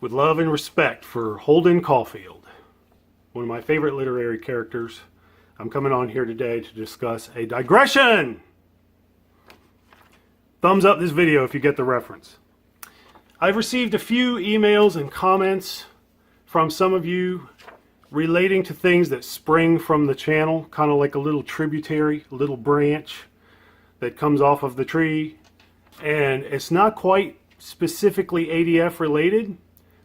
with love and respect for Holden Caulfield, one of my favorite literary characters. I'm coming on here today to discuss a digression. Thumbs up this video if you get the reference. I've received a few emails and comments from some of you relating to things that spring from the channel, kind of like a little tributary, a little branch that comes off of the tree. And it's not quite specifically ADF related,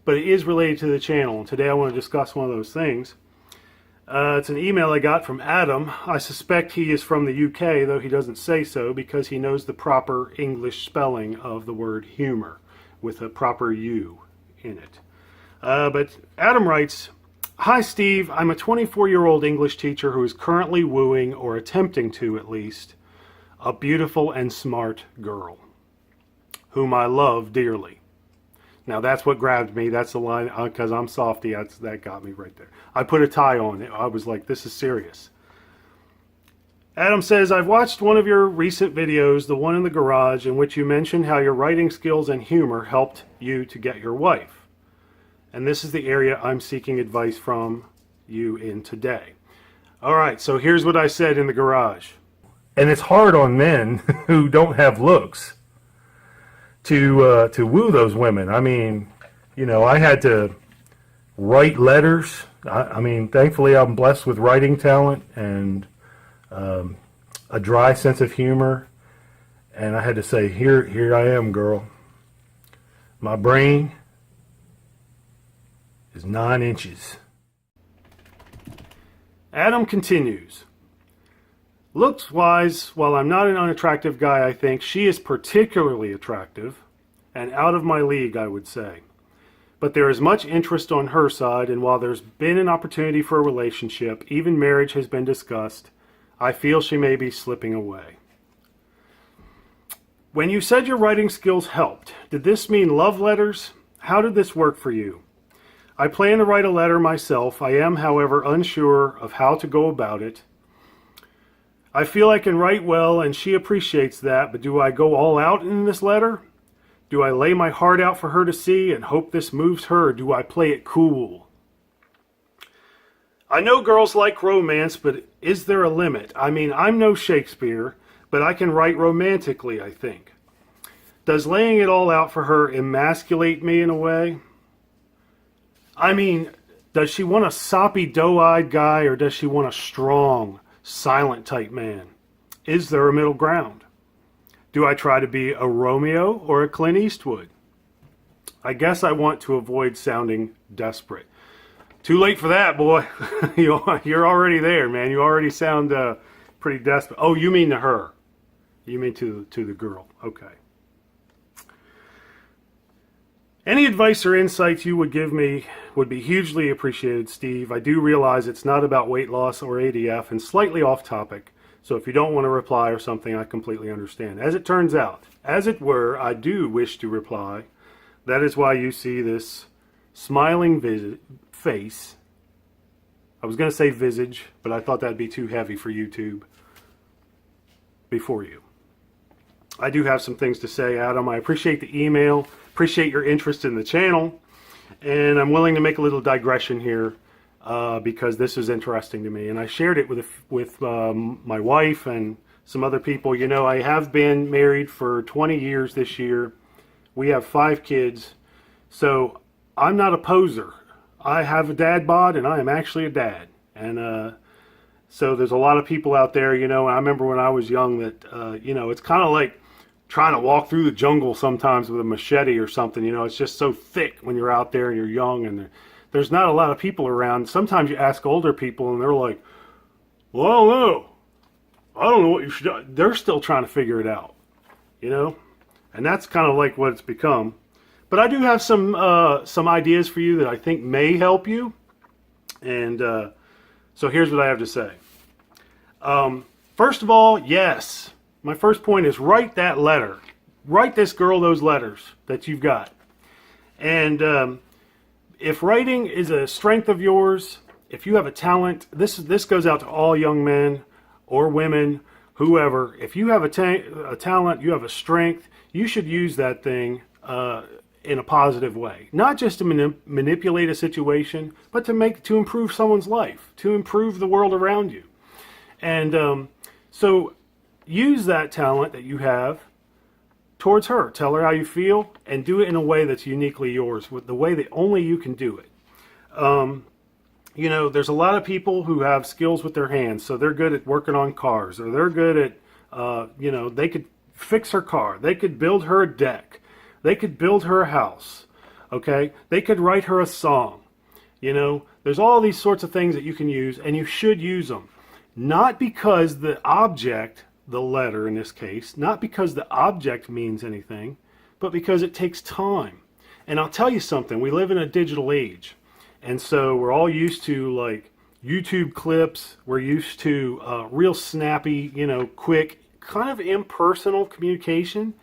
but it is related to the channel. And today I want to discuss one of those things. It's an email I got from Adam. I suspect he is from the UK, though he doesn't say so, because he knows the proper English spelling of the word humor with a proper U in it. But Adam writes, "Hi Steve, I'm a 24-year-old English teacher who is currently wooing, or attempting to at least, a beautiful and smart girl, whom I love dearly." Now that's what grabbed me. That's the line, because I'm softy, that got me right there. I put a tie on it. I was like, this is serious. Adam says, "I've watched one of your recent videos, the one in the garage, in which you mentioned how your writing skills and humor helped you to get your wife. And this is the area I'm seeking advice from you in today." All right, so here's what I said in the garage. And it's hard on men who don't have looks to woo those women. I mean, you know, I had to write letters. I mean, thankfully I'm blessed with writing talent and a dry sense of humor. And I had to say, here I am, girl. My brain is 9 inches. Adam continues. "Looks-wise, while I'm not an unattractive guy, I think she is particularly attractive, and out of my league, I would say. But there is much interest on her side, and while there's been an opportunity for a relationship, even marriage has been discussed, I feel she may be slipping away. When you said your writing skills helped, did this mean love letters? How did this work for you? I plan to write a letter myself. I am, however, unsure of how to go about it. I feel I can write well, and she appreciates that, but do I go all out in this letter? Do I lay my heart out for her to see and hope this moves her, or do I play it cool? I know girls like romance, but is there a limit? I mean, I'm no Shakespeare, but I can write romantically, I think. Does laying it all out for her emasculate me in a way? I mean, does she want a soppy, doe-eyed guy, or does she want a strong, silent type man? Is there a middle ground? Do I try to be a Romeo or a Clint Eastwood? I guess I want to avoid sounding desperate." Too late for that, boy. You're already there, man. You already sound pretty desperate. Oh, you mean to her. You mean to the girl. Okay. "Any advice or insights you would give me would be hugely appreciated, Steve. I do realize it's not about weight loss or ADF and slightly off topic, so if you don't want to reply or something, I completely understand. As it turns out, as it were, I do wish to reply. That is why you see this smiling face. I was going to say visage, but I thought that'd be too heavy for YouTube. Before you. I do have some things to say, Adam. I appreciate the email, appreciate your interest in the channel, and I'm willing to make a little digression here because this is interesting to me. And I shared it with my wife and some other people. You know, I have been married for 20 years this year. We have 5 kids, so I'm not a poser. I have a dad bod, and I am actually a dad. And so there's a lot of people out there, you know, I remember when I was young that, you know, it's kind of like trying to walk through the jungle sometimes with a machete or something. You know, it's just so thick when you're out there and you're young, and there's not a lot of people around. Sometimes you ask older people, and they're like, "Well, I don't know. I don't know what you should do." They're still trying to figure it out, you know? And that's kind of like what it's become. But I do have some ideas for you that I think may help you. And so here's what I have to say. First of all, yes. My first point is write that letter. Write this girl those letters that you've got. And if writing is a strength of yours, if you have a talent, this goes out to all young men or women, whoever. If you have a talent, you have a strength, you should use that thing in a positive way. Not just to manipulate a situation, but to improve someone's life, to improve the world around you. And so use that talent that you have towards her. Tell her how you feel and do it in a way that's uniquely yours, with the way that only you can do it. You know, there's a lot of people who have skills with their hands, so they're good at working on cars, or they're good at, you know, they could fix her car, they could build her a deck, they could build her a house, okay? They could write her a song. You know, there's all these sorts of things that you can use, and you should use them. Not because the object, the letter in this case, not because the object means anything, but because it takes time. And I'll tell you something, we live in a digital age. And so we're all used to like YouTube clips. We're used to real snappy, you know, quick, kind of impersonal communication.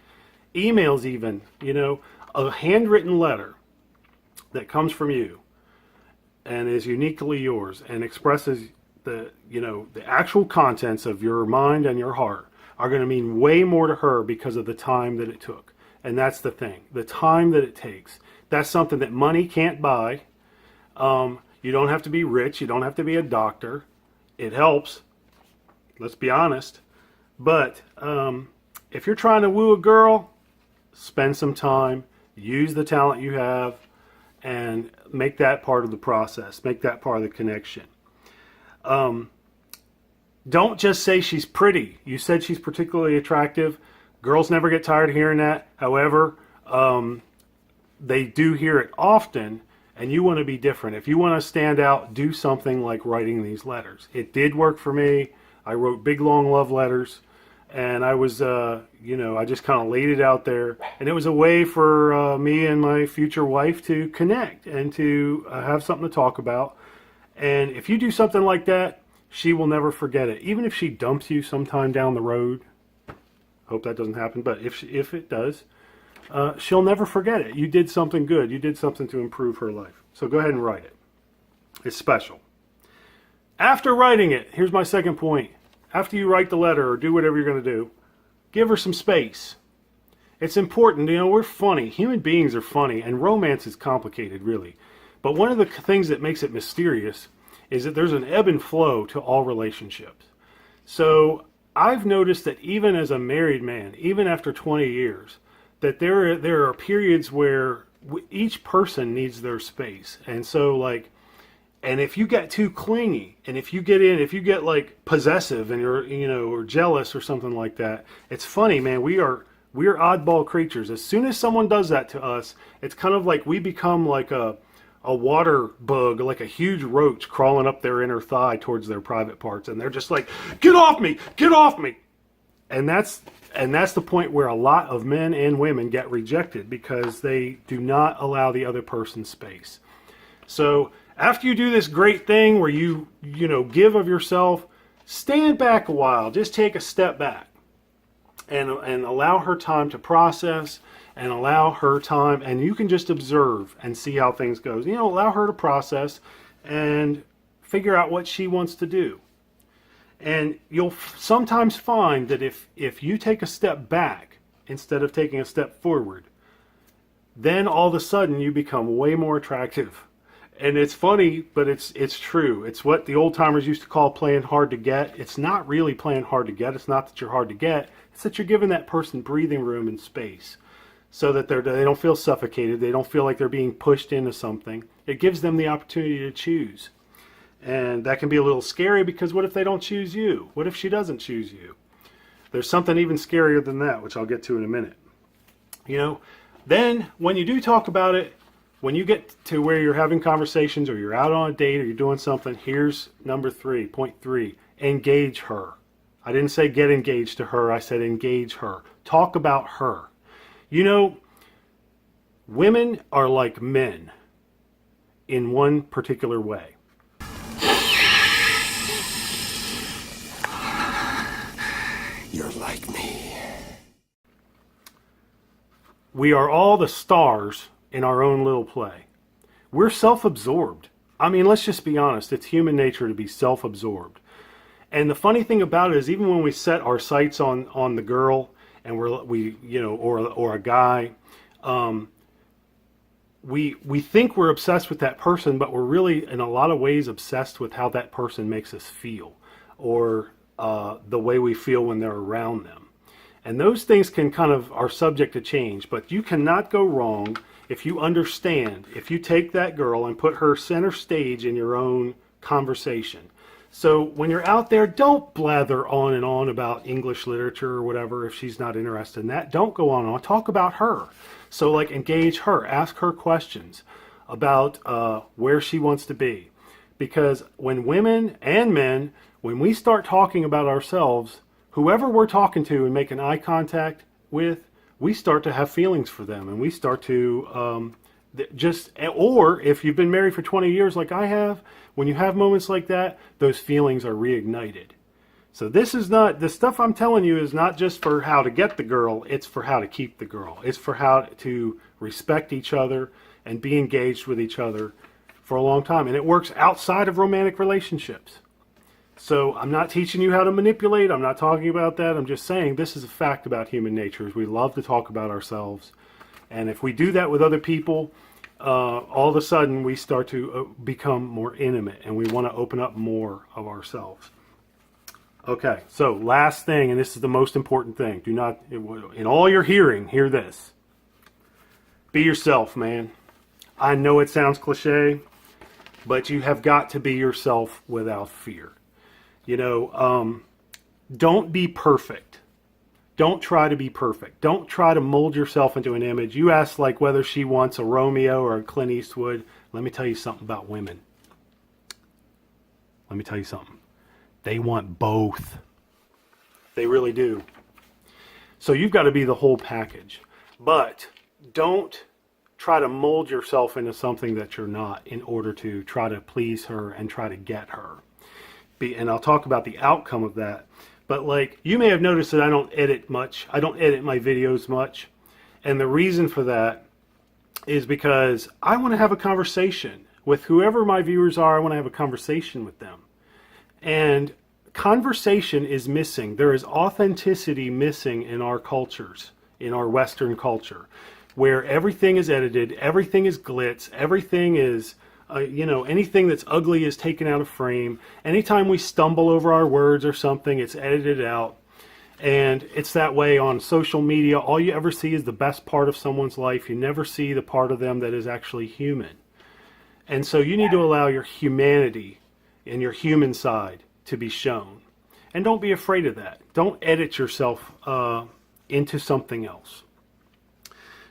Emails even, you know, a handwritten letter that comes from you and is uniquely yours and expresses the, you know, the actual contents of your mind and your heart are going to mean way more to her because of the time that it took. And that's the thing, the time that it takes. That's something that money can't buy. You don't have to be rich. You don't have to be a doctor. It helps. Let's be honest. But if you're trying to woo a girl, spend some time, use the talent you have, and make that part of the process. Make that part of the connection. Don't just say she's pretty. You said she's particularly attractive. Girls never get tired of hearing that. However, they do hear it often. And you want to be different. If you want to stand out, do something like writing these letters. It did work for me. I wrote big, long love letters. And I was, you know, I just kind of laid it out there. And it was a way for me and my future wife to connect and to have something to talk about. And if you do something like that, she will never forget it. Even if she dumps you sometime down the road. Hope that doesn't happen. But if it does, she'll never forget it. You did something good. You did something to improve her life. So go ahead and write it. It's special. After writing it, here's my second point. After you write the letter or do whatever you're going to do, give her some space. It's important. You know, we're funny. Human beings are funny, and romance is complicated, really. But one of the things that makes it mysterious is that there's an ebb and flow to all relationships. So I've noticed that even as a married man, even after 20 years, that there are periods where each person needs their space. And so like, and if you get too clingy, and if you get like possessive and you're, you know, or jealous or something like that, it's funny, man, we're oddball creatures. As soon as someone does that to us, it's kind of like we become like a water bug, like a huge roach crawling up their inner thigh towards their private parts. And they're just like, get off me, get off me. And that's the point where a lot of men and women get rejected because they do not allow the other person space. So after you do this great thing where you know, give of yourself, stand back a while. Just take a step back and allow her time to process and allow her time. And you can just observe and see how things go. You know, allow her to process and figure out what she wants to do. And you'll sometimes find that if you take a step back instead of taking a step forward, then all of a sudden you become way more attractive. And it's funny, but it's true. It's what the old timers used to call playing hard to get. It's not really playing hard to get. It's not that you're hard to get. It's that you're giving that person breathing room and space so that they don't feel suffocated. They don't feel like they're being pushed into something. It gives them the opportunity to choose. And that can be a little scary because what if they don't choose you? What if she doesn't choose you? There's something even scarier than that, which I'll get to in a minute. You know, then when you do talk about it, when you get to where you're having conversations or you're out on a date or you're doing something, here's number 3, point 3, engage her. I didn't say get engaged to her, I said engage her. Talk about her. You know, women are like men in one particular way. You're like me. We are all the stars in our own little play. We're self-absorbed. I mean, let's just be honest. It's human nature to be self-absorbed. And the funny thing about it is, even when we set our sights on the girl, and we you know, or a guy, we think we're obsessed with that person, but we're really in a lot of ways obsessed with how that person makes us feel, or the way we feel when they're around them. And those things can are subject to change, but you cannot go wrong if you understand, if you take that girl and put her center stage in your own conversation. So when you're out there, don't blather on and on about English literature or whatever if she's not interested in that. Don't go on and on. Talk about her. So like engage her. Ask her questions about where she wants to be. Because when women and men, when we start talking about ourselves, whoever we're talking to and making eye contact with, we start to have feelings for them, and we start to or if you've been married for 20 years like I have, when you have moments like that, those feelings are reignited. So this is not, the stuff I'm telling you is not just for how to get the girl, it's for how to keep the girl. It's for how to respect each other and be engaged with each other for a long time. And it works outside of romantic relationships. So I'm not teaching you how to manipulate. I'm not talking about that. I'm just saying this is a fact about human nature. Is we love to talk about ourselves. And if we do that with other people, all of a sudden we start to become more intimate, and we want to open up more of ourselves. Okay, so last thing, and this is the most important thing. Do not, in all your hearing, hear this. Be yourself, man. I know it sounds cliche, but you have got to be yourself without fear. Don't be perfect. Don't try to be perfect. Don't try to mold yourself into an image. You asked like whether she wants a Romeo or a Clint Eastwood. Let me tell you something about women. Let me tell you something. They want both. They really do. So you've got to be the whole package. But don't try to mold yourself into something that you're not in order to try to please her and try to get her. And I'll talk about the outcome of that. But like, you may have noticed that I don't edit much. I don't edit my videos much. And the reason for that is because I want to have a conversation with whoever my viewers are. I want to have a conversation with them. And conversation is missing. There is authenticity missing in our cultures, in our Western culture, where everything is edited, everything is glitz, everything is... anything that's ugly is taken out of frame. Anytime we stumble over our words or something, it's edited out. And it's that way on social media. All you ever see is the best part of someone's life. You never see the part of them that is actually human. And so you need to allow your humanity and your human side to be shown. And don't be afraid of that. Don't edit yourself into something else.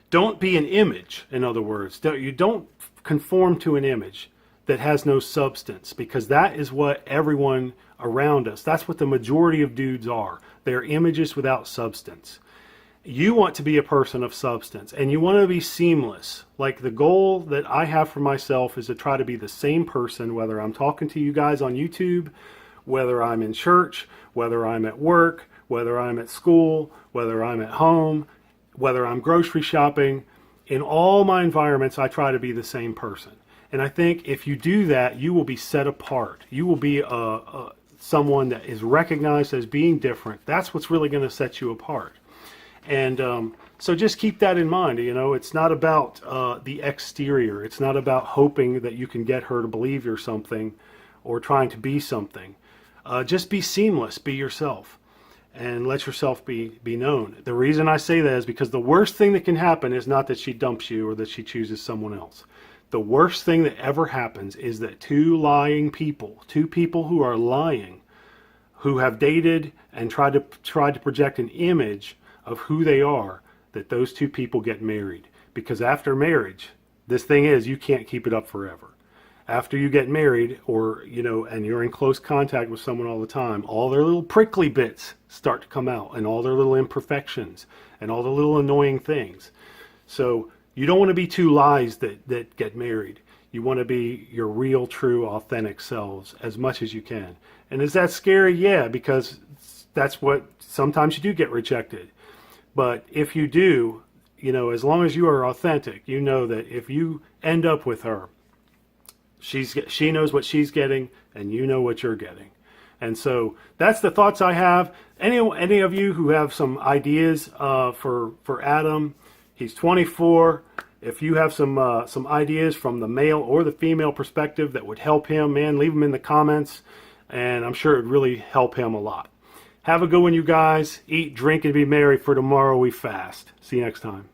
Don't be an image, in other words. Don't conform to an image that has no substance, because that is what everyone around us, that's what the majority of dudes are. They're images without substance. You want to be a person of substance, and you want to be seamless. Like the goal that I have for myself is to try to be the same person, whether I'm talking to you guys on YouTube, whether I'm in church, whether I'm at work, whether I'm at school, whether I'm at home, whether I'm grocery shopping. In all my environments, I try to be the same person. And I think if you do that, you will be set apart. You will be someone that is recognized as being different. That's what's really going to set you apart. And so just keep that in mind. It's not about the exterior. It's not about hoping that you can get her to believe you're something or trying to be something. Just be seamless. Be yourself. And let yourself be known. The reason I say that is because the worst thing that can happen is not that she dumps you or that she chooses someone else. The worst thing that ever happens is that two people who are lying, who have dated and tried to project an image of who they are, that those two people get married. Because after marriage, this thing is, you can't keep it up forever. After you get married, or and you're in close contact with someone all the time, all their little prickly bits start to come out, and all their little imperfections and all the little annoying things. So you don't want to be two lies that get married. You want to be your real, true, authentic selves as much as you can. And is that scary? Yeah, because that's what sometimes you do get rejected. But if you do, as long as you are authentic, you know that if you end up with her, she knows what she's getting, and you know what you're getting. And so that's the thoughts I have. Any of you who have some ideas for Adam, he's 24. If you have some ideas from the male or the female perspective that would help him, man, leave them in the comments, and I'm sure it would really help him a lot. Have a good one, you guys. Eat, drink, and be merry, for tomorrow we fast. See you next time.